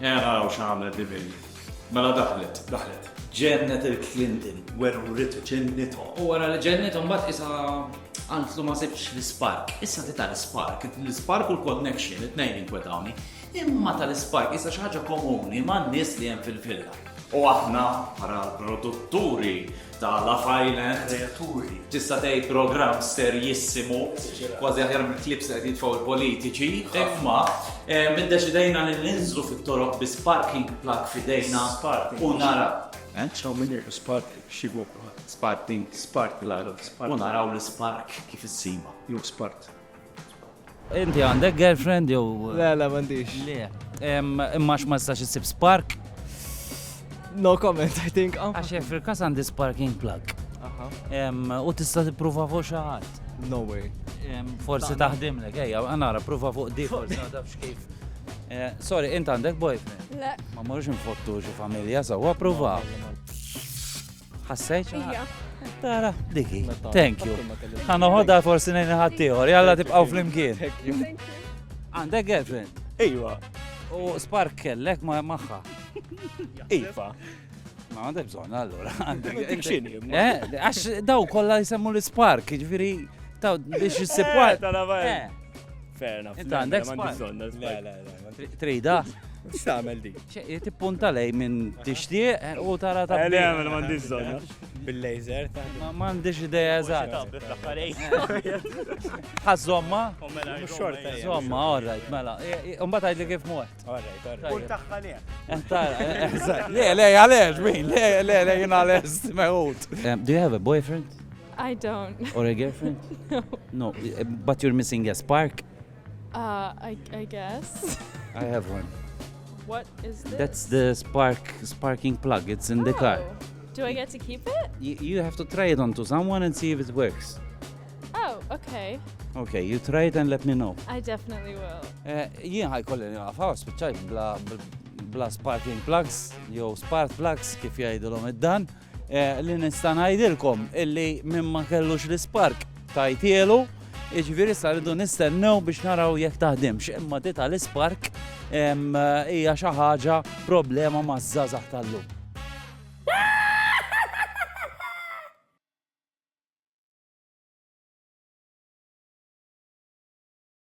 Naraw x'għamlet Dibeli. Mela daħlet. Ġennet il-Clinton, weruritu ġennetu. U wara li ġennetu mbagħad isa għandlu ma sebx l-Spark. Issa tita l-Spark, l-Spark u l-connection, it-tnejn inkwetawni. Imma tal-Spark issa xi ħaġa komuni ma' n-nies li hemm fil-villa. U aħna bħala produtturi ta' Love Island, Kreaturi. tista' tgħid programm serjissimu, kważi aħjar mill-klips li qed jitfgħu l-politiċi, imma iddeċidejna li ninżlu fit-toroq bi sparking plug f'idejna u nara. Ciao minir, Spark, xigwu. Sparking. Spark, laro, U naraw l-spark kif issima. Ju Spark. Inti għandek girlfriend jew La, m'għandix. le? Imma ma tistax issib spark? No comment, I think. Għax jekk fil-każ għandi sparking plug. Aha. U tista' tippruva fuq xi ħadd. No way. Forsi taħdimlek, ejja, nara pruva fuq di forsi ma tafx kif. Sorry, inti għandek boyfriend? Le. Ma morrux nfottu xi familja sewwa pruva. Ħassejt? Ija. Tara, diki. Thank you. Ħanoħodha forsi nejn ħaddieħor, jalla tibqgħu flimkien. Thank you. Għandek girlfriend? Ejwa. U spark kellek ma magħha. Iva. Ma għandek bżonn allura. Dik xini. Għax daw kollha jisemmu l-spark, ġifieri taw biex jissepwar. Fair enough. Inta għandek spark? Trida? X'tagħmel di? Tippunta lej minn tixtieq u tara ta' Li għamel m'għandix żonna. Bil-laser. m'għandix idea eżatt. Ħażomma? Xorta. Żomma, all right, mela. Imbagħad għajdli kif muħet. Le, għalex, min, le, jina lest, meħut. Do you have a boyfriend I don't. or a girlfriend? No, but you're missing a spark. I guess. I have one. What is this? That's the sparking plug. It's in the car. Oh. Do I get to keep it? You have to try it onto someone and see if it works. Oh, okay. Okay, you try it and let me know. I definitely will. Jien ħajkolli naqafaw spiċċajt bla sparking plugs, jew spark plugs kif jgħidulhom id-dan, li nista' ngħidilkom illi minn ma kellux l-spark tajtielu, jiġifieri issa rridu nistennew biex naraw jekk taħdimx, imma tita l-spark hija xi ħaġa problema maż-żgħażagħ tal-lum.